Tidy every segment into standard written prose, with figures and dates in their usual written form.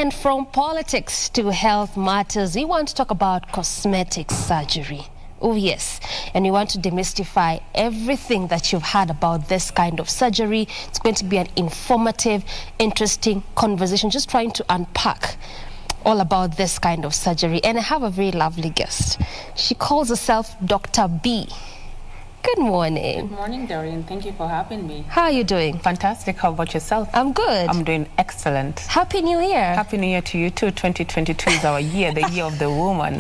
And from politics to health matters, we want to talk about cosmetic surgery. Oh yes, and we want to demystify everything that you've heard about this kind of surgery. It's going to be an informative, interesting conversation, just trying to unpack all about this kind of surgery. And I have a very lovely guest. She calls herself Dr. B. Good morning. Good morning, Doreen. Thank you for having me. How are you doing? Fantastic. How about yourself? I'm good. I'm doing excellent. Happy New Year. Happy New Year to you too. 2022 is our year, the year of the woman.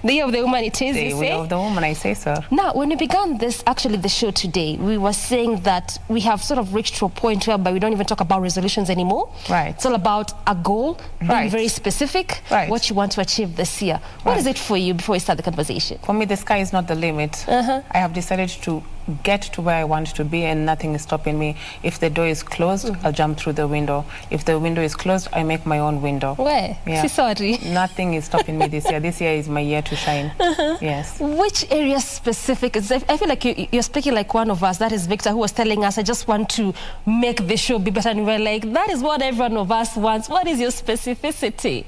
The year of the woman it is, The year of the woman, I say so. Now, when we began the show today, we were saying that we have sort of reached to a point whereby we don't even talk about resolutions anymore. Right. It's all about a goal, being Right. very specific, Right. what you want to achieve this year. What Right. is it for you before we start the conversation? For me, the sky is not the limit. I have decided to get to where I want to be and nothing is stopping me. If the door is closed, I'll jump through the window. If the window is closed, I make my own window. Where? Yeah. Sorry. Nothing is stopping me this year. This year is my year to shine. Yes. Which area specific? I feel like you're speaking like one of us. That is Victor, who was telling us, I just want to make the show be better. And we were like, that is what every one of us wants. What is your specificity?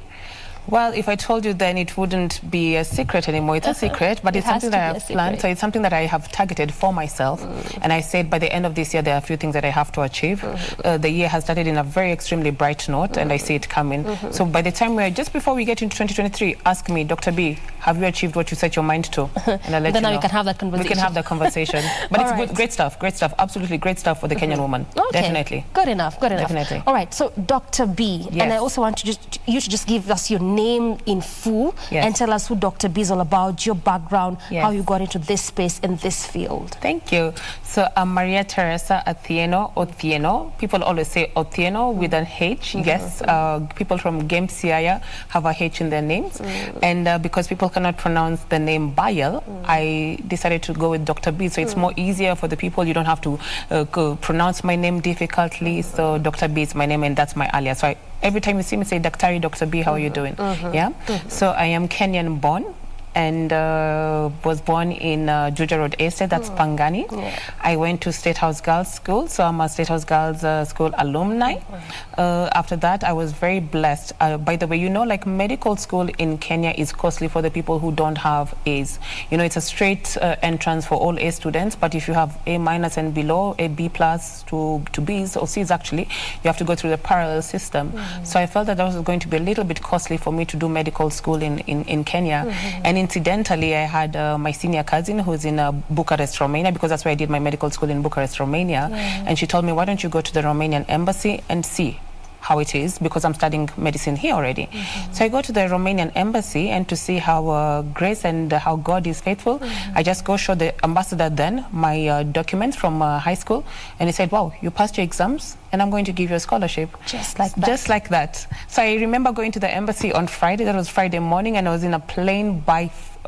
Well, if I told you, then it wouldn't be a secret anymore. It's a secret, but it's something that I have planned. So it's something that I have targeted for myself. And I said by the end of this year, there are a few things that I have to achieve. The year has started in a very extremely bright note, and I see it coming. So by the time just before we get into 2023, ask me, Dr. B, have you achieved what you set your mind to? And I'll let you know. Then we can have that conversation. We can have that conversation. But it's good, great stuff, absolutely great stuff for the Kenyan woman. Okay. Definitely. Good enough, good enough. Definitely. All right, so Dr. B, Yes. and I also want you to just give us your name in full and tell us who Dr. B is all about, your background, how you got into this space in this field. Thank you. So I'm Maria Teresa Othieno. People always say Othieno with an H. Yes, people from Game Siaya have a H in their names. And because people cannot pronounce the name Bayerl, I decided to go with Dr. B. So it's more easier for the people. You don't have to pronounce my name difficultly. So Dr. B is my name, and that's my alias. So every time you see me, say, Daktari, Dr. B, how are you doing? Yeah. So I am Kenyan born and was born in Juja Road Estate, that's Pangani. I went to State House Girls School, so I'm a State House Girls School alumni. After that, I was very blessed. By the way, you know, like medical school in Kenya is costly for the people who don't have A's. You know, it's a straight entrance for all A students, but if you have A- and below, A B+ to B's or C's actually, you have to go through the parallel system. So I felt that was going to be a little bit costly for me to do medical school in Kenya. And incidentally, I had my senior cousin who's in Bucharest, Romania, because that's where I did my medical school in Bucharest, Romania. And she told me, why don't you go to the Romanian embassy and see how it is, because I'm studying medicine here already. So I go to the Romanian embassy, and to see how grace and how God is faithful, I just go show the ambassador then my documents from high school, and he said, wow, you passed your exams and I'm going to give you a scholarship. Just like that. Just like that. So I remember going to the embassy on Friday, that was Friday morning, and I was in a plane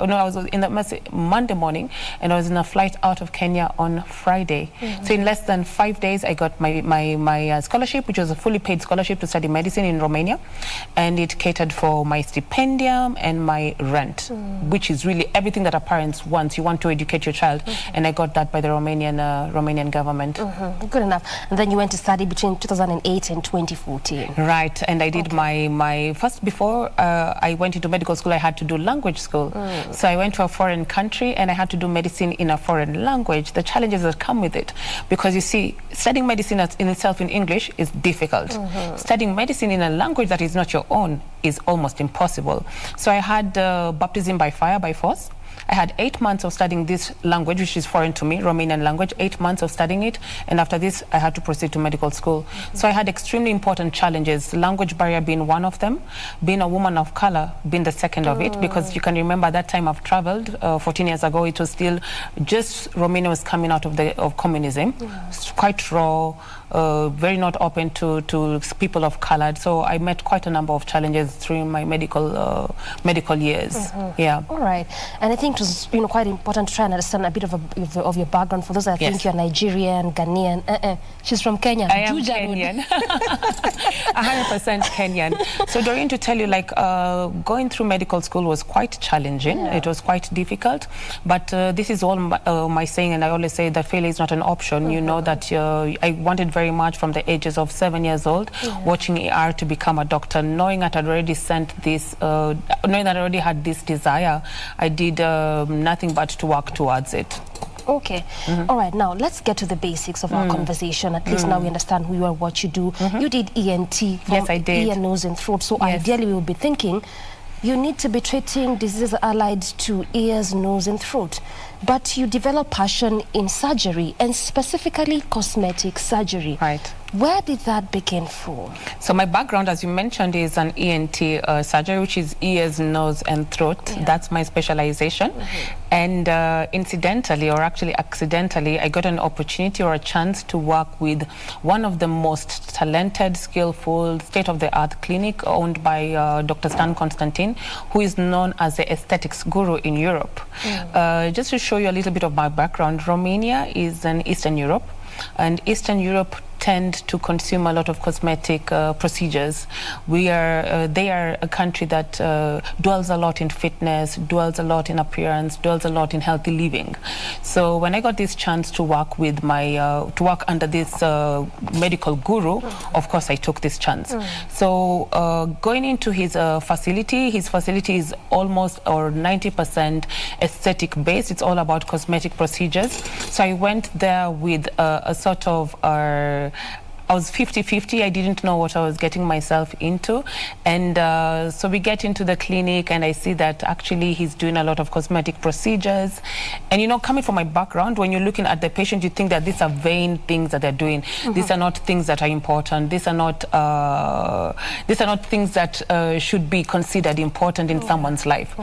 I was in the Monday morning, and I was in a flight out of Kenya on Friday. So in less than 5 days, I got my scholarship, which was a fully paid scholarship to study medicine in Romania, and it catered for my stipendium and my rent, which is really everything that a parent wants. You want to educate your child, and I got that by the Romanian government. Good enough. And then you went to study between 2008 and 2014. Right, and I did my first, before I went into medical school, I had to do language school. So I went to a foreign country and I had to do medicine in a foreign language. The challenges that come with it, because you see, studying medicine in itself in English is difficult. Studying medicine in a language that is not your own is almost impossible. So I had baptism by fire, by force. I had 8 months of studying this language, which is foreign to me, Romanian language, 8 months of studying it. And after this, I had to proceed to medical school. So I had extremely important challenges, language barrier being one of them, being a woman of color being the second of it, because you can remember that time I've traveled 14 years ago, it was still just Romania was coming out of communism. It's quite raw, very not open to people of color. So I met quite a number of challenges through my medical years. Yeah. All right. And I think it was quite important to try and understand a bit of your background. For those that think you're Nigerian, Ghanaian, she's from Kenya. I am Kenyan. 100% Kenyan. So Doreen, to tell you, like going through medical school was quite challenging. It was quite difficult, but this is all my saying, and I always say that failure is not an option. You know that I wanted very much from the ages of 7 years old, watching ER to become a doctor, knowing that I'd already sent this, knowing that I already had this desire. I did nothing but to work towards it. Okay. All right, now let's get to the basics of our conversation. At least now we understand who you are, what you do. You did ENT. Yes, I did. Ear, nose, and throat. So ideally, we will be thinking you need to be treating diseases allied to ears, nose, and throat. But you develop passion in surgery, and specifically cosmetic surgery. Right. Where did that begin from? So my background, as you mentioned, is an ENT surgery, which is ears, nose, and throat. That's my specialization. And incidentally, or actually accidentally, I got an opportunity or a chance to work with one of the most talented, skillful, state-of-the-art clinic owned by Dr. Stan Constantine, who is known as the aesthetics guru in Europe. Just to show you a little bit of my background, Romania is in Eastern Europe, and Eastern Europe tend to consume a lot of cosmetic procedures. They are a country that dwells a lot in fitness, dwells a lot in appearance, dwells a lot in healthy living. So when I got this chance to work with to work under this medical guru, of course I took this chance. So going into his facility is almost or 90% aesthetic based. It's all about cosmetic procedures. So I went there with a sort of I was 50-50. I didn't know what I was getting myself into. And so we get into the clinic and I see that actually he's doing a lot of cosmetic procedures. And, you know, coming from my background, when you're looking at the patient, you think that these are vain things that they're doing. These are not things that are important. These are not things that should be considered important in someone's life.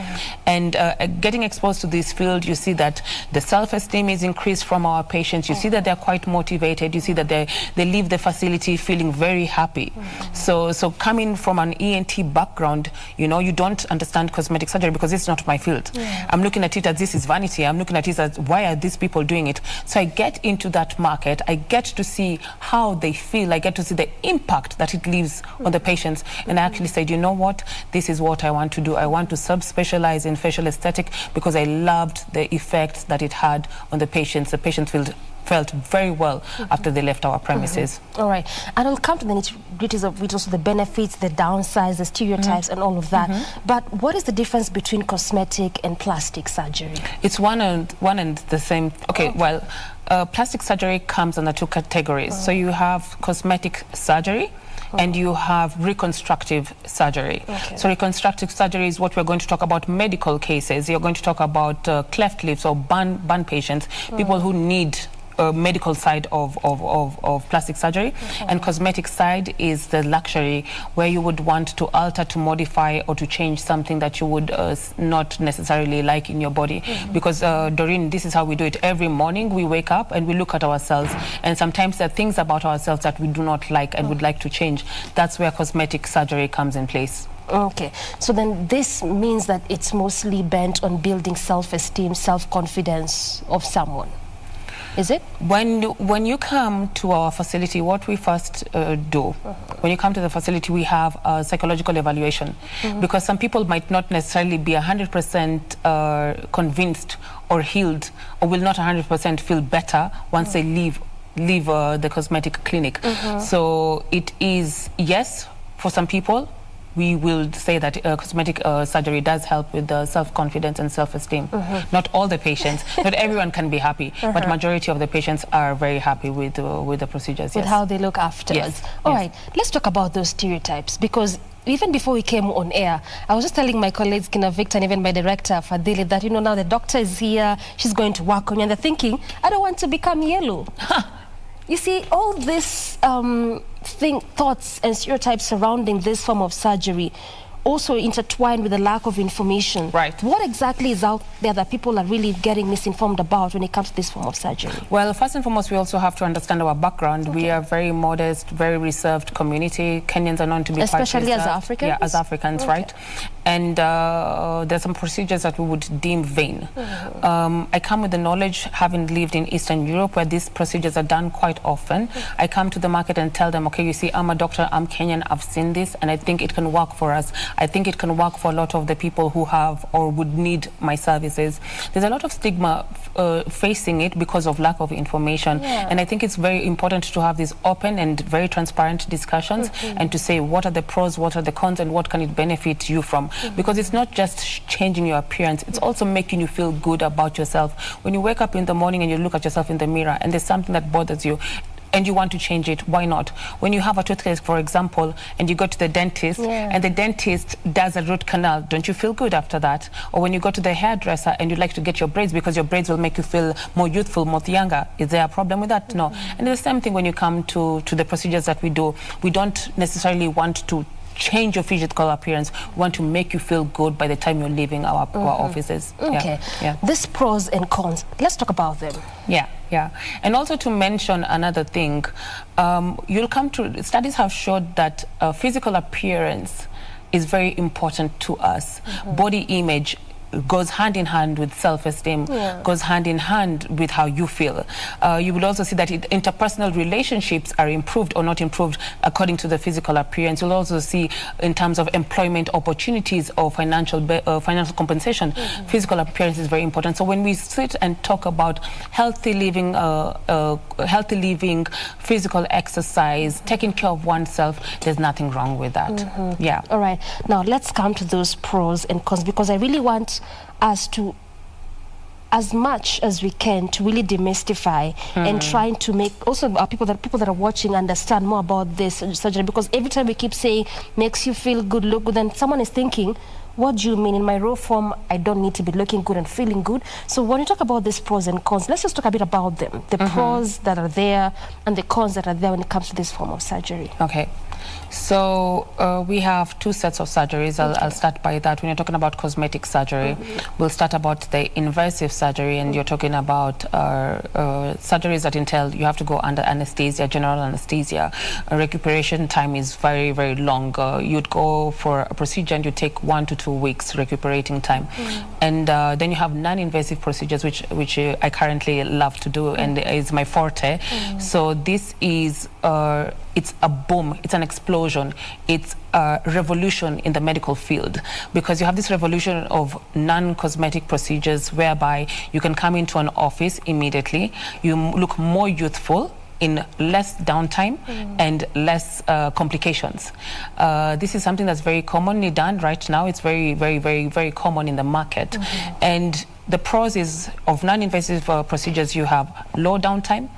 And getting exposed to this field, you see that the self-esteem is increased from our patients. You see that they're quite motivated. You see that they leave the facility feeling very happy. So coming from an ENT background, you know, you don't understand cosmetic surgery because it's not my field. I'm looking at it as this is vanity. I'm looking at it as why are these people doing it? So I get into that market. I get to see how they feel. I get to see the impact that it leaves on the patients. And I actually said, you know what? This is what I want to do. I want to subspecialize in facial aesthetic because I loved the effect that it had on the patients. The patients felt very well after they left our premises. All right, and I'll come to the nitty-gritties of which also the benefits, the downsides, the stereotypes, and all of that. But what is the difference between cosmetic and plastic surgery? It's one and the same. Okay, well, plastic surgery comes under two categories. So you have cosmetic surgery, and you have reconstructive surgery. So reconstructive surgery is what we're going to talk about medical cases. You're going to talk about cleft lips or bun patients, people who need medical side of plastic surgery. And cosmetic side is the luxury where you would want to alter, to modify, or to change something that you would not necessarily like in your body. Because Doreen, this is how we do it. Every morning we wake up and we look at ourselves, and sometimes there are things about ourselves that we do not like and would like to change. That's where cosmetic surgery comes in place. Okay, so then this means that it's mostly bent on building self-esteem, self-confidence of someone. Is it? When you come to our facility, what we first do, when you come to the facility, we have a psychological evaluation. Because some people might not necessarily be 100% convinced or healed, or will not 100% feel better once they leave the cosmetic clinic. So it is, yes, for some people, we will say that cosmetic surgery does help with self-confidence and self-esteem. Not all the patients, not everyone can be happy, but majority of the patients are very happy with the procedures. With how they look afterwards. All right, let's talk about those stereotypes, because even before we came on air, I was just telling my colleagues, Kina Victor and even my director, Fadili, that, you know, now the doctor is here, she's going to work on you, and they're thinking, I don't want to become yellow. You see, all this thoughts and stereotypes surrounding this form of surgery also intertwined with the lack of information. Right. What exactly is out there that people are really getting misinformed about when it comes to this form of surgery? Well, first and foremost, we also have to understand our background. We are very modest, very reserved community. Kenyans are known to be especially quite reserved. as Africans? Yeah, as Africans, right? and there's some procedures that we would deem vain. I come with the knowledge, having lived in Eastern Europe, where these procedures are done quite often. I come to the market and tell them, okay, you see, I'm a doctor, I'm Kenyan, I've seen this, and I think it can work for us. I think it can work for a lot of the people who have or would need my services. There's a lot of stigma facing it because of lack of information, and I think it's very important to have these open and very transparent discussions and to say what are the pros, what are the cons, and what can it benefit you from, because it's not just changing your appearance, it's also making you feel good about yourself. When you wake up in the morning and you look at yourself in the mirror and there's something that bothers you and you want to change it, why not? When you have a toothache, for example, and you go to the dentist and the dentist does a root canal, don't you feel good after that? Or when you go to the hairdresser and you like to get your braids because your braids will make you feel more youthful, more younger, is there a problem with that? No. And it's the same thing when you come to the procedures that we do. We don't necessarily want to change your physical appearance. We want to make you feel good by the time you're leaving our offices. Okay. These pros and cons, let's talk about them. And also to mention another thing, you'll come to, studies have showed that physical appearance is very important to us. Body image goes hand in hand with self-esteem, goes hand in hand with how you feel. You will also see that interpersonal relationships are improved or not improved according to the physical appearance. You'll also see in terms of employment opportunities or financial compensation, physical appearance is very important. So when we sit and talk about healthy living, physical exercise, taking care of oneself, there's nothing wrong with that. All right, now let's come to those pros and cons, because I really want us to, as much as we can, to really demystify and trying to make also our people that are watching understand more about this surgery, because every time we keep saying makes you feel good, look good, then someone is thinking, what do you mean? In my raw form, I don't need to be looking good and feeling good. So when you talk about these pros and cons, let's just talk a bit about them, the pros that are there and the cons that are there when it comes to this form of surgery. Okay. So we have two sets of surgeries. I'll start by that. When you're talking about cosmetic surgery, we'll start about the invasive surgery, and you're talking about surgeries that entail you have to go under anesthesia, general anesthesia. Recuperation time is very, very long. You'd go for a procedure and you take 1 to 2 weeks recuperating time. And then you have non-invasive procedures, which I currently love to do and is my forte. So this is it's a boom, it's an explosion, it's a revolution in the medical field, because you have this revolution of non-cosmetic procedures whereby you can come into an office immediately, you look more youthful in less downtime and less complications. This is something that's very commonly done right now. It's very, very, very, very common in the market. And the pros is of non-invasive procedures, you have low downtime,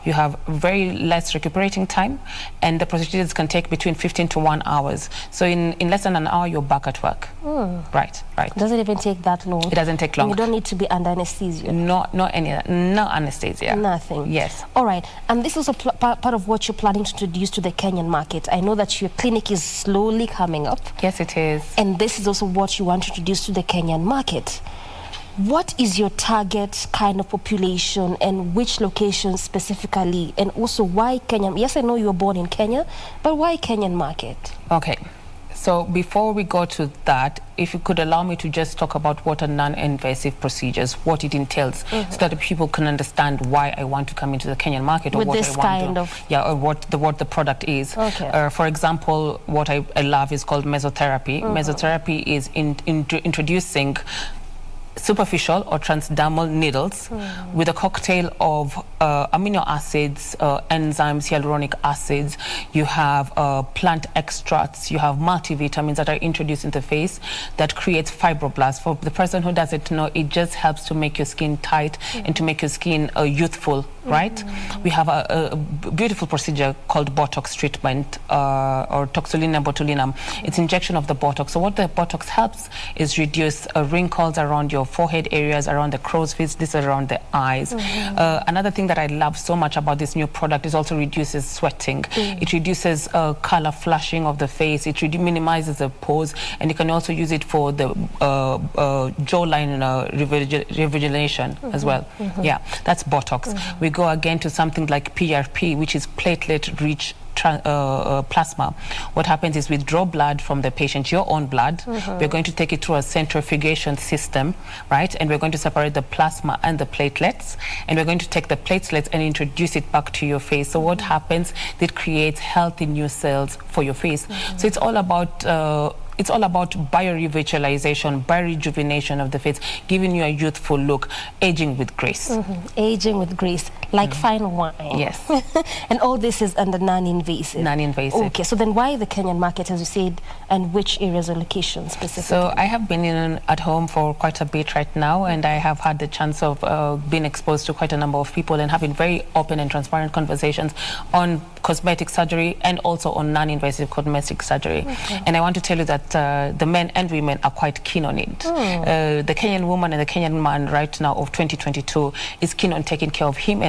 you have very less recuperating time, and the procedures can take between 15 to 1 hour. So in less than an hour, you're back at work. Right. Doesn't even take that long. It doesn't take long. You don't need to be under anesthesia. No anesthesia. Nothing. Yes. All right. And this is also part of what you're planning to introduce to the Kenyan market. I know that your clinic is slowly coming up. Yes, it is. And this is also what you want to introduce to the Kenyan market. What is your target kind of population, and which locations specifically, and also why Kenya? Yes, I know you were born in Kenya, but why Kenyan market? Okay. So before we go to that, if you could allow me to just talk about what are non-invasive procedures, what it entails, so that people can understand why I want to come into the Kenyan market, or with what this I want kind to, of or what the product is. Okay. For example, what I love is called mesotherapy. Mesotherapy is introducing superficial or transdermal needles with a cocktail of amino acids, enzymes, hyaluronic acids. You have plant extracts, you have multivitamins that are introduced in the face that creates fibroblasts. For the person who doesn't know, it just helps to make your skin tight and to make your skin youthful, right? We have a beautiful procedure called Botox treatment, or toxulina botulinum. It's injection of the Botox. So what the Botox helps is reduce wrinkles around your forehead areas, around the crow's feet, this is around the eyes. Another thing that I love so much about this new product is also reduces sweating. It reduces color flushing of the face. It minimizes the pores, and you can also use it for the jawline rejuvenation as well. Yeah, that's Botox. We go again to something like PRP, which is platelet-rich plasma, what happens is we draw blood from the patient, your own blood. We're going to take it through a centrifugation system, right? And we're going to separate the plasma and the platelets, and we're going to take the platelets and introduce it back to your face. So what happens? It creates healthy new cells for your face. So it's all about biorevitalization, biorejuvenation of the face, giving you a youthful look, aging with grace. Aging with grace, like fine wine. Yes. And all this is under non-invasive. Non-invasive. Okay, so then why the Kenyan market, as you said, and which areas or locations specifically? So I have been at home for quite a bit right now, and I have had the chance of being exposed to quite a number of people and having very open and transparent conversations on cosmetic surgery and also on non-invasive cosmetic surgery. And I want to tell you that the men and women are quite keen on it. The Kenyan woman and the Kenyan man right now of 2022 is keen on taking care of him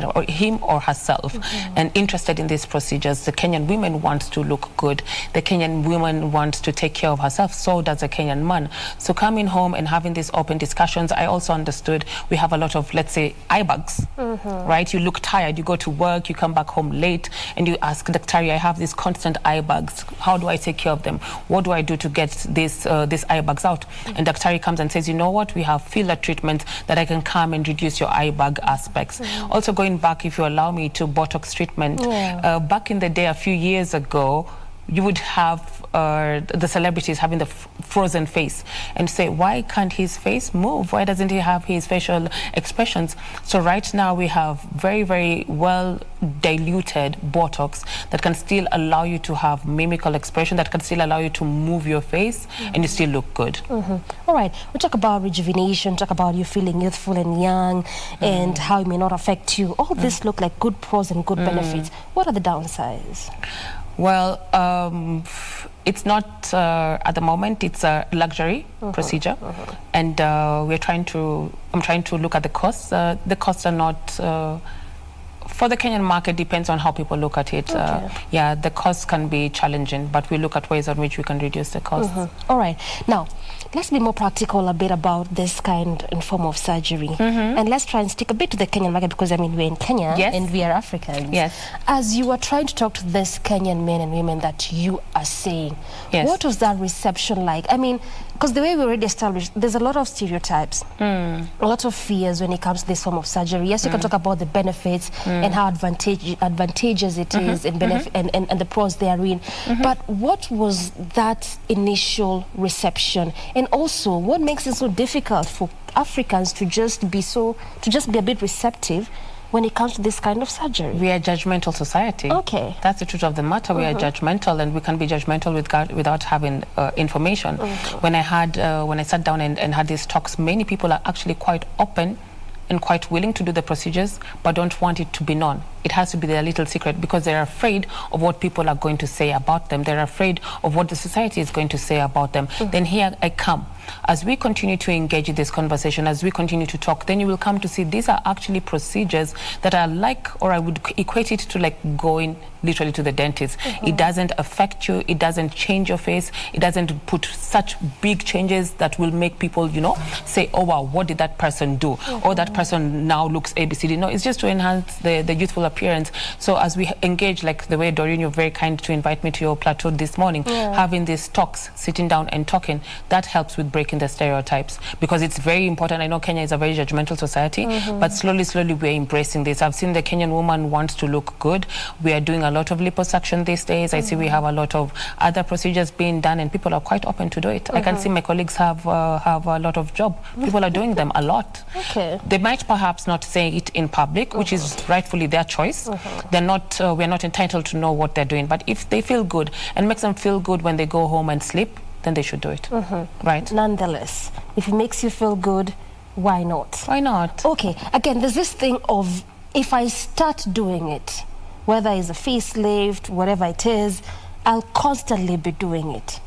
or herself and interested in these procedures. The Kenyan women wants to look good. The Kenyan woman wants to take care of herself. So does the Kenyan man. So coming home and having these open discussions, I also understood we have a lot of, let's say, eye bags, right? You look tired, you go to work, you come back home late, and you ask, Dr.Maria, I have these constant eye bags. How do I take care of them? What do I do to get these eye bags out? And Dr.Maria comes and says, you know what? We have filler treatments that I can come and reduce your eye bag aspects. Also going back, if you allow me, to Botox treatment. Back in the day, a few years ago, you would have the celebrities having the frozen face and say, why can't his face move? Why doesn't he have his facial expressions? So right now we have very, very well diluted Botox that can still allow you to have mimical expression, that can still allow you to move your face and you still look good. All right, we talk about rejuvenation, talk about you feeling youthful and young and how it may not affect you. All this look like good pros and good benefits. What are the downsides? Well, it's not at the moment. It's a luxury procedure, and I'm trying to look at the costs. The costs are not for the Kenyan market. Depends on how people look at it. Yeah, the costs can be challenging, but we look at ways in which we can reduce the costs. All right, now let's be more practical a bit about this kind and form of surgery, and let's try and stick a bit to the Kenyan market, because I mean we're in Kenya and we are Africans. As you are trying to talk to this Kenyan men and women that you are saying, what was that reception like? I mean, because the way we already established, there's a lot of stereotypes, a lot of fears when it comes to this form of surgery. Yes, you can talk about the benefits and how advantageous it is and the pros therein. But what was that initial reception? And also, what makes it so difficult for Africans to just be a bit receptive when it comes to this kind of surgery? We are a judgmental society. Okay. That's the truth of the matter. We are judgmental, and we can be judgmental without having information. When I sat down and had these talks, many people are actually quite open and quite willing to do the procedures, but don't want it to be known. It has to be their little secret, because they're afraid of what people are going to say about them. They're afraid of what the society is going to say about them. Then here I come. As we continue to engage in this conversation, as we continue to talk, then you will come to see these are actually procedures that are like, or I would equate it to like going literally to the dentist. It doesn't affect you. It doesn't change your face. It doesn't put such big changes that will make people, you know, say, oh, wow, what did that person do? Or that person now looks ABCD. No, it's just to enhance the youthful appearance. So as we engage, like the way, Doreen, you're very kind to invite me to your plateau this morning, having these talks, sitting down and talking, that helps with breaking the stereotypes, because it's very important. I know Kenya is a very judgmental society, but slowly we're embracing this. I've seen the Kenyan woman wants to look good. We are doing a lot of liposuction these days. I see we have a lot of other procedures being done, and people are quite open to do it. I can see my colleagues have a lot of job. People are doing them a lot. They might perhaps not say it in public, which is rightfully their choice. They're not. We're not entitled to know what they're doing. But if they feel good and makes them feel good when they go home and sleep, then they should do it. Right? Nonetheless, if it makes you feel good, why not? Why not? Okay. Again, there's this thing of, if I start doing it, whether it's a facelift, whatever it is, I'll constantly be doing it.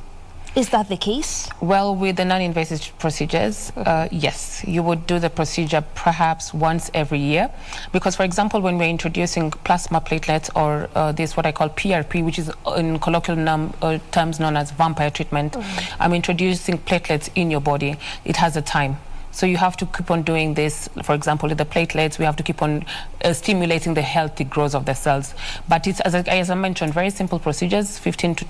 Is that the case? Well, with the non-invasive procedures, yes, you would do the procedure perhaps once every year. Because, for example, when we're introducing plasma platelets, or this what I call PRP, which is in colloquial terms known as vampire treatment, I'm introducing platelets in your body. It has a time. So you have to keep on doing this. For example, with the platelets, we have to keep on stimulating the healthy growth of the cells. But it's, as I mentioned, very simple procedures, 15 to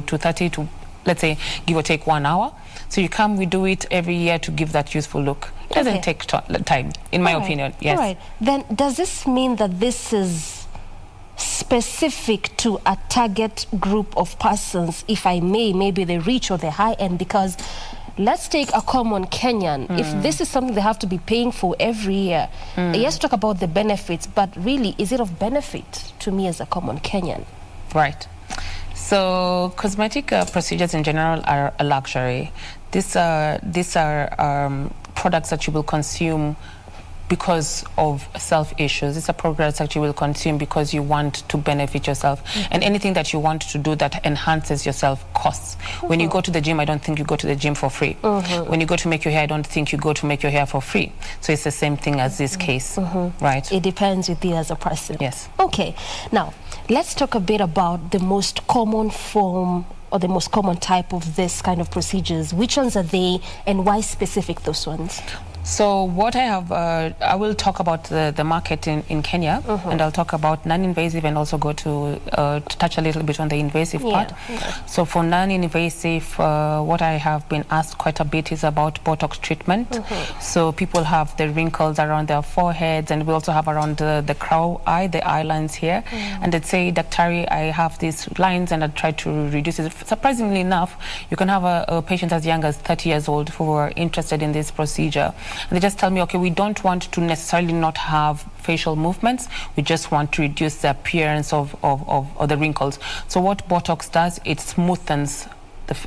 30 to, let's say, give or take 1 hour. So you come, we do it every year to give that useful look. It doesn't take time, in my opinion. Yes. All right. Then does this mean that this is specific to a target group of persons, if I may, maybe the rich or the high end? Because let's take a common Kenyan. If this is something they have to be paying for every year, yes, talk about the benefits, but really, is it of benefit to me as a common Kenyan? Right. So cosmetic procedures in general are a luxury. These are products that you will consume because of self issues. These are products that you will consume because you want to benefit yourself. And anything that you want to do that enhances yourself costs. When you go to the gym, I don't think you go to the gym for free. When you go to make your hair, I don't think you go to make your hair for free. So it's the same thing as this case, right? It depends with you as a person. Yes. Okay. Now, let's talk a bit about the most common form or the most common type of this kind of procedures. Which ones are they, and why specific those ones? So what I have, I will talk about the market in Kenya, and I'll talk about non-invasive and also go to touch a little bit on the invasive part. So for non-invasive, what I have been asked quite a bit is about Botox treatment. So people have the wrinkles around their foreheads, and we also have around the crow eye, the eye lines here. And they'd say, Dr. I have these lines and I try to reduce it. Surprisingly enough, you can have a patient as young as 30 years old who are interested in this procedure. And they just tell me, okay, we don't want to necessarily not have facial movements. We just want to reduce the appearance of the wrinkles. So what Botox does, it smoothens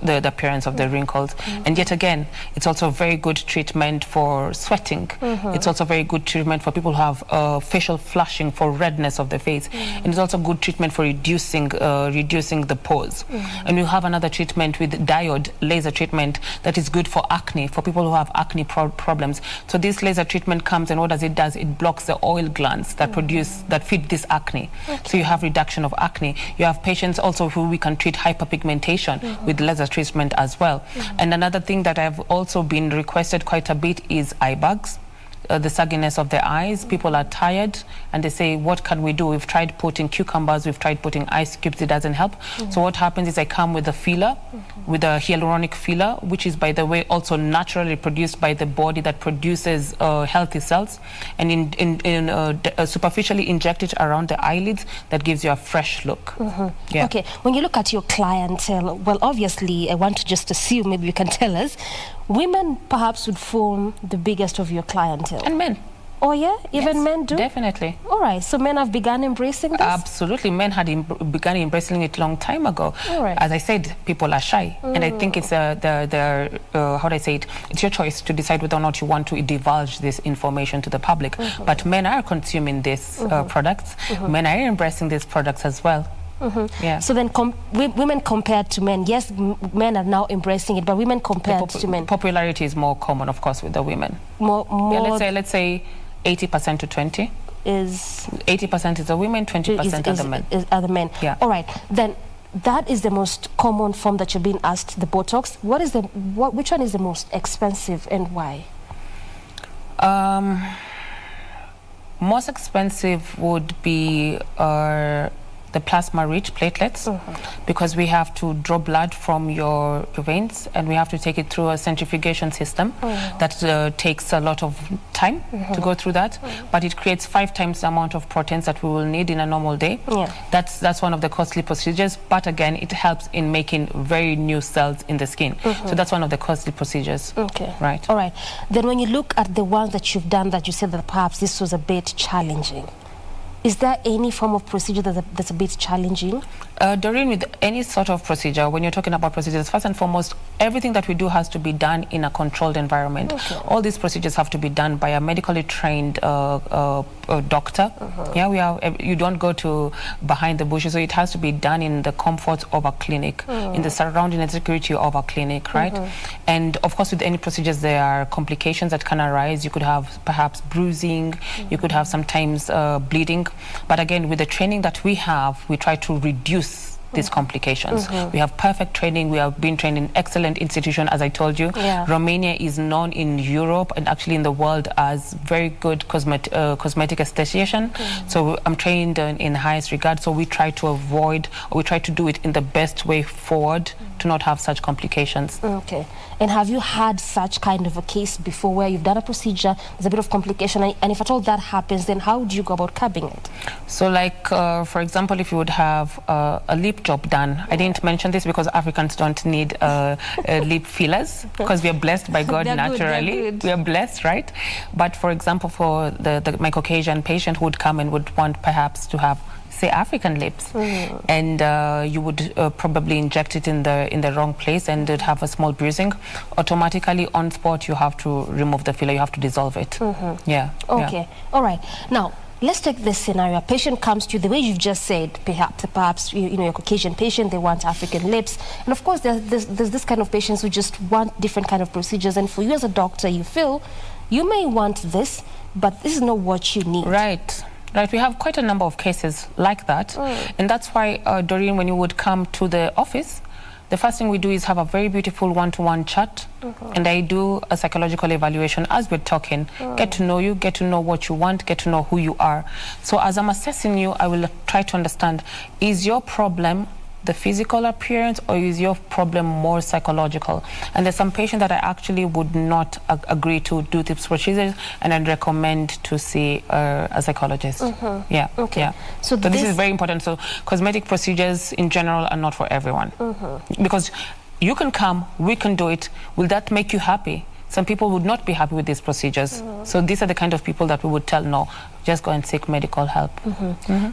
the appearance of the wrinkles. And yet again, it's also a very good treatment for sweating. It's also very good treatment for people who have facial flushing, for redness of the face. And it's also good treatment for reducing the pores. And you have another treatment with diode laser treatment that is good for acne, for people who have acne problems. So this laser treatment comes, and what does? It blocks the oil glands that feed this acne. So you have reduction of acne. You have patients also who we can treat hyperpigmentation with laser treatment as well. And another thing that I've also been requested quite a bit is eye bags. The sagginess of the eyes. People are tired and they say, what can we do? We've tried putting cucumbers, we've tried putting ice cubes, it doesn't help. So what happens is I come with a filler, with a hyaluronic filler, which is, by the way, also naturally produced by the body, that produces healthy cells, and superficially inject it around the eyelids. That gives you a fresh look. Yeah. Okay, when you look at your clientele, well, obviously, I want to just assume, maybe you can tell us, women perhaps would form the biggest of your clientele. And men. Oh yeah? Even Yes, men do? Definitely. All right, so men have begun embracing this? Absolutely. Men had begun embracing it a long time ago. All right. As I said, people are shy. And I think it's how do I say it? It's your choice to decide whether or not you want to divulge this information to the public. But men are consuming these products. Men are embracing these products as well. Yeah. So then women compared to men, yes, men are now embracing it, but women compared to men. Popularity is more common, of course, with the women. More Yeah, let's say 80% to 20. Is 80% is the women, 20% are the men. Are the men. Yeah. All right. Then that is the most common form that you're being asked, the Botox. Which one is the most expensive and why? Most expensive would be the plasma-rich platelets, because we have to draw blood from your veins, and we have to take it through a centrifugation system that takes a lot of time to go through that, but it creates 5 times the amount of proteins that we will need in a normal day. That's one of the costly procedures, but again, it helps in making very new cells in the skin. So that's one of the costly procedures. Okay. Right. All right. Then when you look at the ones that you've done that you said that perhaps this was a bit challenging, is there any form of procedure that's a bit challenging? Doreen, with any sort of procedure, when you're talking about procedures, first and foremost, everything that we do has to be done in a controlled environment. All these procedures have to be done by a medically trained doctor. Yeah, you don't go to behind the bushes, so it has to be done in the comfort of a clinic, in the surrounding and security of a clinic, right? And of course, with any procedures, there are complications that can arise. You could have perhaps bruising, you could have sometimes bleeding. But again, with the training that we have, we try to reduce these complications. We have perfect training. We have been trained in excellent institution, as I told you. Romania is known in Europe and actually in the world as very good cosmetic esthetician. So I'm trained in highest regard. So we try to avoid, or we try to do it in the best way forward to not have such complications. Okay. And have you had such kind of a case before where you've done a procedure, there's a bit of complication, and if at all that happens, then how do you go about curbing it? So like, for example, if you would have a lip job done, I didn't mention this because Africans don't need lip fillers because we are blessed by God naturally. We are blessed, right? But for example, for my Caucasian patient who would come and would want perhaps to have, say, African lips, and you would probably inject it in the wrong place and it'd have a small bruising. Automatically on spot you have to remove the filler, you have to dissolve it. Okay. All right, now let's take this scenario. A patient comes to you the way you've just said, perhaps you know, your Caucasian patient, they want African lips, and of course there's this kind of patients who just want different kind of procedures, and for you as a doctor, you feel you may want this, but this is not what you need. Right, we have quite a number of cases like that, and that's why, Doreen, when you would come to the office, the first thing we do is have a very beautiful one-to-one chat, and I do a psychological evaluation as we're talking. Get to know you, get to know what you want, get to know who you are. So as I'm assessing you, I will try to understand, is your problem the physical appearance, or is your problem more psychological? And there's some patients that I actually would not agree to do these procedures, and I'd recommend to see a psychologist. So this is very important. So cosmetic procedures in general are not for everyone, because you can come, we can do it. Will that make you happy? Some people would not be happy with these procedures. So these are the kind of people that we would tell, no, just go and seek medical help.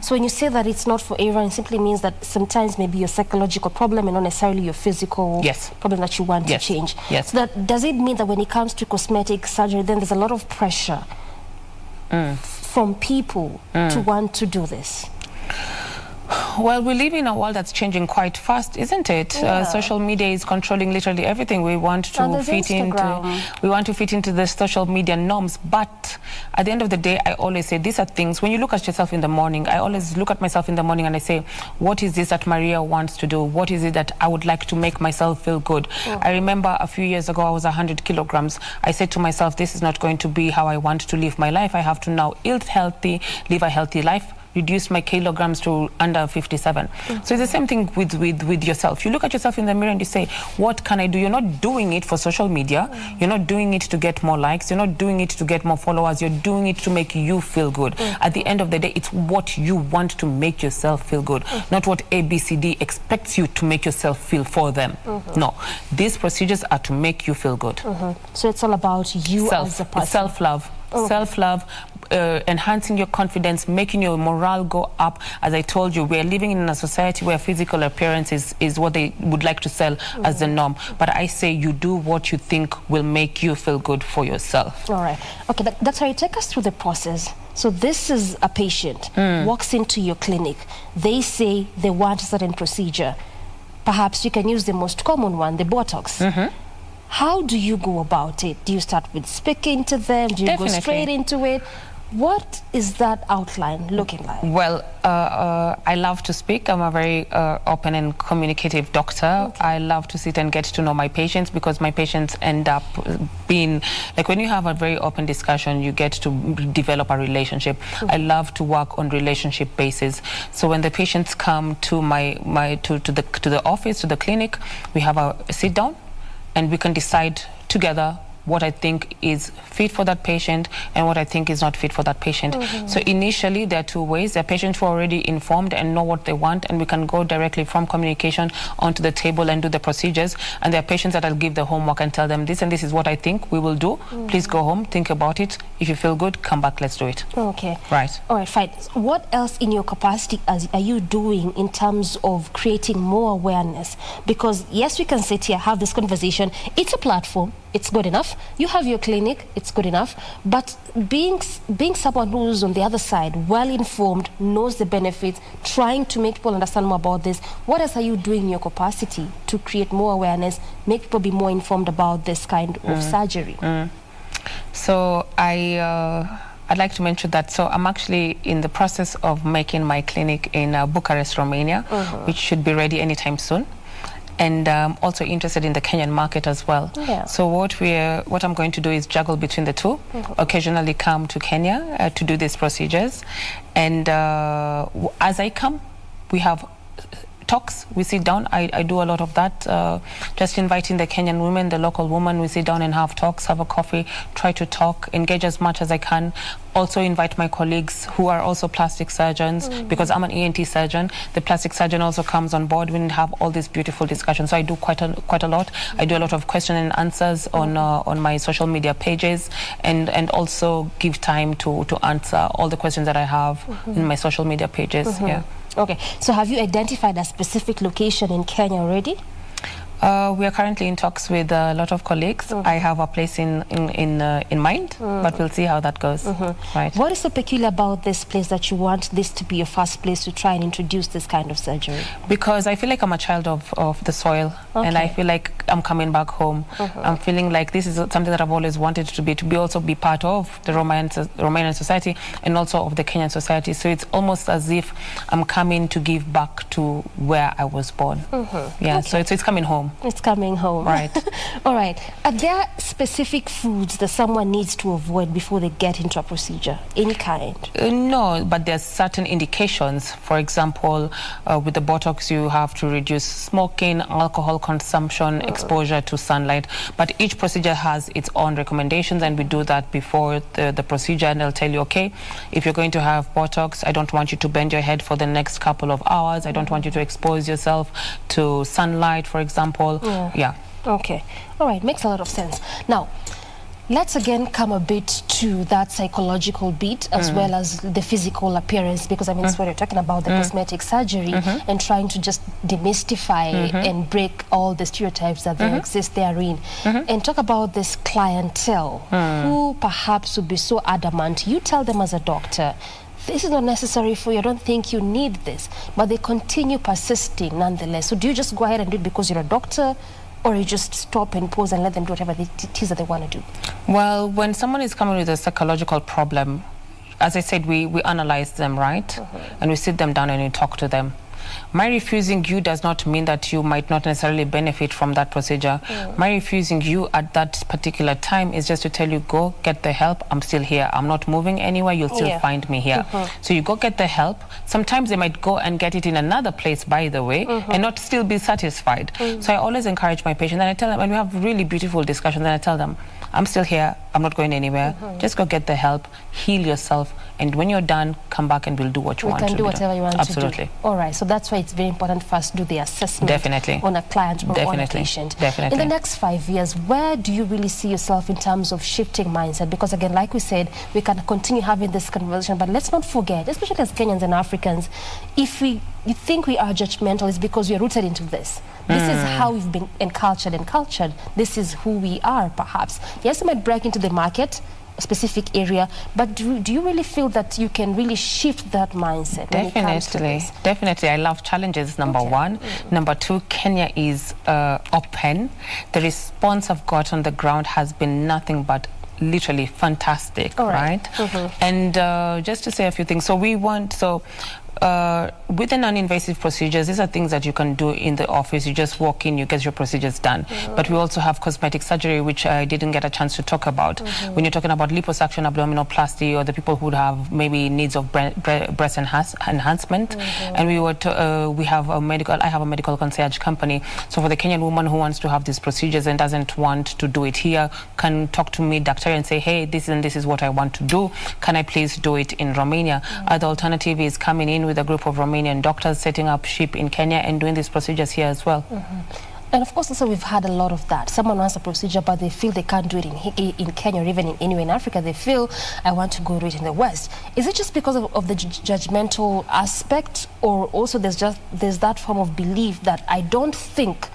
So when you say that it's not for everyone, it simply means that sometimes maybe your psychological problem and not necessarily your physical problem that you want to change. So that, does it mean that when it comes to cosmetic surgery, then there's a lot of pressure from people to want to do this? Well, we live in a world that's changing quite fast, isn't it? Social media is controlling literally everything. We want to fit into the social media norms. But at the end of the day, I always say these are things. When you look at yourself in the morning, I always look at myself in the morning and I say, what is this that Maria wants to do? What is it that I would like to make myself feel good? I remember a few years ago, I was 100 kilograms. I said to myself, this is not going to be how I want to live my life. I have to now eat healthy, live a healthy life, reduce my kilograms to under 57. So it's the same thing with yourself. You look at yourself in the mirror and you say, what can I do? You're not doing it for social media. You're not doing it to get more likes. You're not doing it to get more followers. You're doing it to make you feel good. At the end of the day, it's what you want to make yourself feel good, not what ABCD expects you to make yourself feel for them. No, these procedures are to make you feel good. So it's all about you as a person. Self-love. Self-love, enhancing your confidence, making your morale go up. As I told you, we're living in a society where physical appearance is what they would like to sell as the norm. But I say you do what you think will make you feel good for yourself. All right. Okay, Dr. take us through the process. So this is a patient, walks into your clinic. They say they want a certain procedure. Perhaps you can use the most common one, the Botox. How do you go about it? Do you start with speaking to them? Do you go straight into it? What is that outline looking like? Well, I love to speak. I'm a very open and communicative doctor. I love to sit and get to know my patients, because my patients end up being, like, when you have a very open discussion, you get to develop a relationship. I love to work on relationship basis. So when the patients come to the office, to the clinic, we have a sit down, and we can decide together what I think is fit for that patient and what I think is not fit for that patient. So initially there are two ways. There are patients who are already informed and know what they want, and we can go directly from communication onto the table and do the procedures. And there are patients that I'll give the homework and tell them this and this is what I think we will do. Please go home, think about it. If you feel good, come back, let's do it. Okay. Right. All right, fine. What else in your capacity are you doing in terms of creating more awareness? Because yes, we can sit here, have this conversation. It's a platform. It's good enough. You have your clinic, it's good enough. But being someone who's on the other side, well informed, knows the benefits, trying to make people understand more about this, what else are you doing in your capacity to create more awareness, make people be more informed about this kind of surgery? So I I'd like to mention that. So I'm actually in the process of making my clinic in Bucharest, Romania, which should be ready anytime soon. And also interested in the Kenyan market as well. Yeah. So what I'm going to do is juggle between the two. Occasionally come to Kenya to do these procedures, and as I come, we have talks. We sit down. I do a lot of that. Just inviting the Kenyan women, the local women. We sit down and have talks, have a coffee, try to talk, engage as much as I can. Also invite my colleagues who are also plastic surgeons, because I'm an ENT surgeon. The plastic surgeon also comes on board. We have all these beautiful discussions. So I do quite a lot. I do a lot of question and answers on my social media pages, and also give time to answer all the questions that I have in my social media pages. Yeah. Okay, so have you identified a specific location in Kenya already? We are currently in talks with a lot of colleagues. I have a place in mind, but we'll see how that goes. Right. What is so peculiar about this place that you want this to be your first place to try and introduce this kind of surgery? Because I feel like I'm a child of the soil, and I feel like I'm coming back home. I'm feeling like this is something that I've always wanted to be part of the Romanian society and also of the Kenyan society. So it's almost as if I'm coming to give back to where I was born. Yeah. So it's coming home. It's coming home. Right. All right. Are there specific foods that someone needs to avoid before they get into a procedure, any kind? No, but there's certain indications. For example, with the Botox, you have to reduce smoking, alcohol consumption, exposure to sunlight. But each procedure has its own recommendations, and we do that before the procedure, and they'll tell you, okay, if you're going to have Botox, I don't want you to bend your head for the next couple of hours. I don't want you to expose yourself to sunlight, for example. Yeah. Okay. All right. Makes a lot of sense. Now, let's again come a bit to that psychological bit as well as the physical appearance, because I mean, that's what you're talking about, the cosmetic surgery and trying to just demystify and break all the stereotypes that there exist therein. And talk about this clientele who perhaps would be so adamant. You tell them as a doctor, this is not necessary for you, I don't think you need this, but they continue persisting nonetheless. So do you just go ahead and do it because you're a doctor, or you just stop and pause and let them do whatever it is that they want to do? Well, when someone is coming with a psychological problem, as I said, we analyze them, right? And we sit them down and we talk to them. My refusing you does not mean that you might not necessarily benefit from that procedure. My refusing you at that particular time is just to tell you, go get the help. I'm still here. I'm not moving anywhere. You'll still find me here. So you go get the help. Sometimes they might go and get it in another place, by the way, and not still be satisfied. So I always encourage my patients, and I tell them, and we have really beautiful discussions, and I tell them, I'm still here. I'm not going anywhere. Just go get the help, heal yourself, and when you're done, come back and we'll do what you want to do. We can do whatever you want to do. Absolutely. All right. So that's why it's very important for us to do the assessment on a client or on a patient. Definitely. In the next 5 years, where do you really see yourself in terms of shifting mindset? Because again, like we said, we can continue having this conversation, but let's not forget, especially as Kenyans and Africans, if you think we are judgmental, it's because we are rooted into this. This is how we've been encultured. This is who we are, perhaps. Yes, we might break into the market, a specific area, but do you really feel that you can really shift that mindset? Definitely. I love challenges, number one. Number two, Kenya is open. The response I've got on the ground has been nothing but literally fantastic, right? And just to say a few things, so we want, with the non-invasive procedures, these are things that you can do in the office. You just walk in, you get your procedures done. But we also have cosmetic surgery, which I didn't get a chance to talk about. When you're talking about liposuction, abdominoplasty, or the people who have maybe needs of breast enhancement, and I have a medical concierge company. So for the Kenyan woman who wants to have these procedures and doesn't want to do it here, can talk to me, doctor, and say, hey, this is what I want to do. Can I please do it in Romania? The alternative is coming in with a group of Romanian doctors, setting up ship in Kenya and doing these procedures here as well. And of course, also we've had a lot of that. Someone wants a procedure, but they feel they can't do it in Kenya or even anywhere in Africa. They feel, I want to go do it in the West. Is it just because of the judgmental aspect, or also there's that form of belief that I don't think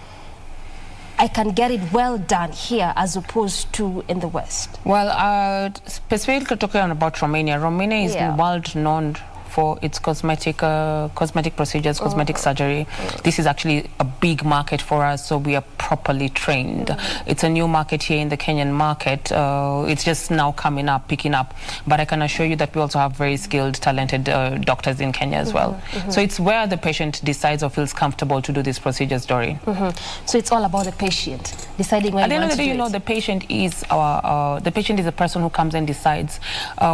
I can get it well done here as opposed to in the West? Well, specifically talking about Romania is world known before, it's cosmetic procedures, cosmetic surgery. This is actually a big market for us, so we are properly trained. It's a new market here in the Kenyan market. It's just now coming up, picking up. But I can assure you that we also have very skilled, talented doctors in Kenya as well. So it's where the patient decides or feels comfortable to do these procedures, Doreen. So it's all about the patient deciding when. At the end of the day, you know, the patient is the patient is the person who comes and decides.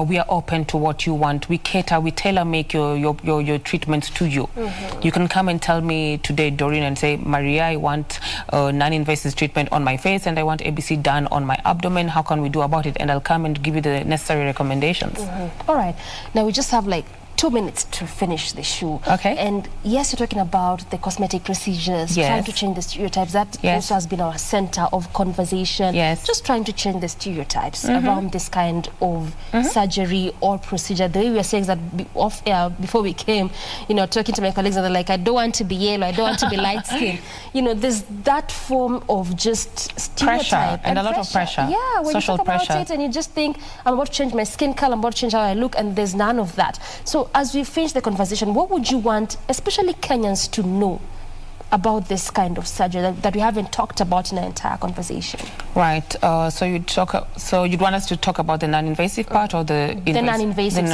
We are open to what you want. We cater, we tailor-make your treatments to you. You can come and tell me today, Doreen, and say, Maria, I want non-invasive treatment on my face and I want ABC done on my abdomen. How can we do about it? And I'll come and give you the necessary recommendations. All right. Now we just have like 2 minutes to finish the show. Okay. And yes, you're talking about the cosmetic procedures, trying to change the stereotypes. That also has been our center of conversation. Just trying to change the stereotypes around this kind of surgery or procedure. The way we were saying that off air before we came, you know, talking to my colleagues, and they're like, I don't want to be yellow, I don't want to be light skinned. You know, there's that form of just stereotype. Pressure, and a lot of pressure. Yeah, when social you talk pressure. about it and you just think, I'm about to change my skin color, I'm about to change how I look, and there's none of that. So as we finish the conversation, what would you want, especially Kenyans, to know about this kind of surgery that we haven't talked about in our entire conversation? Right. So you'd want us to talk about the non-invasive part or the non-invasive?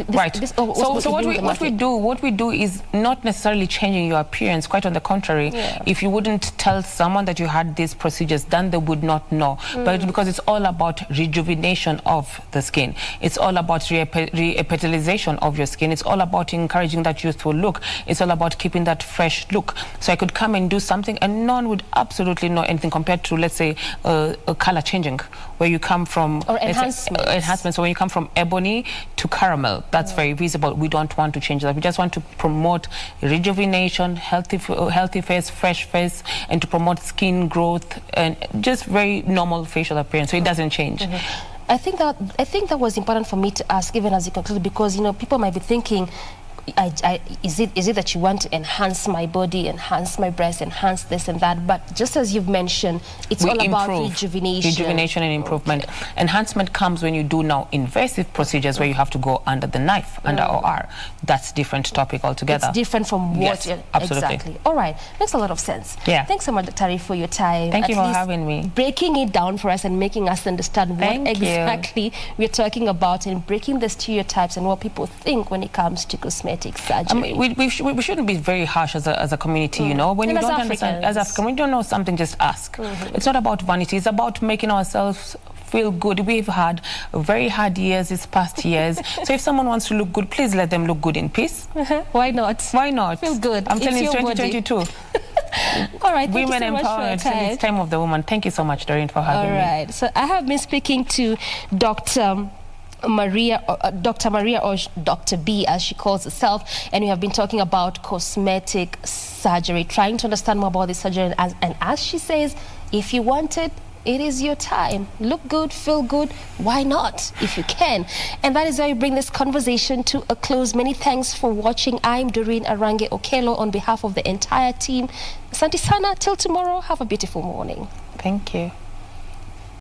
Right. So what we do is not necessarily changing your appearance. Quite on the contrary. If you wouldn't tell someone that you had these procedures done, they would not know. But because it's all about rejuvenation of the skin, it's all about re-epithelialization of your skin. It's all about encouraging that youthful look. It's all about keeping that fresh look. So I could come and do something and none would absolutely know anything compared to, let's say, a color changing, where you come from enhancements. So when you come from ebony to caramel, that's very visible. We don't want to change that. We just want to promote rejuvenation, healthy face, fresh face, and to promote skin growth and just very normal facial appearance. So it doesn't change. I think that was important for me to ask, even as you conclude, because, you know, people might be thinking, is it that you want to enhance my body, enhance my breast, enhance this and that? But just as you've mentioned, it's all about rejuvenation and improvement. Enhancement comes when you do now invasive procedures where you have to go under the knife, under OR. That's a different topic altogether. It's different from what absolutely. Exactly. All right, makes a lot of sense. Thanks so much, Dr. for your time. Thank you for having me. Breaking it down for us and making us understand what exactly we're talking about, and breaking the stereotypes and what people think when it comes to cosmetics surgery. I mean, we shouldn't be very harsh as a community, you know. When you don't understand, as African, when you don't know something, just ask. It's not about vanity. It's about making ourselves feel good. We've had very hard years these past years. So if someone wants to look good, please let them look good in peace. Why not? Why not? Feel good. I'm telling you, 2022. All right, women so empowered. It's time of the woman. Thank you so much, Doreen, for having me. All right. So I have been speaking to Dr. Maria, or Dr. B, as she calls herself, and we have been talking about cosmetic surgery, trying to understand more about this surgery. And as she says, if you want it, it is your time. Look good, feel good. Why not, if you can? And that is why we bring this conversation to a close. Many thanks for watching. I'm Doreen Arange Okelo on behalf of the entire team. Asante sana. Till tomorrow, have a beautiful morning. Thank you.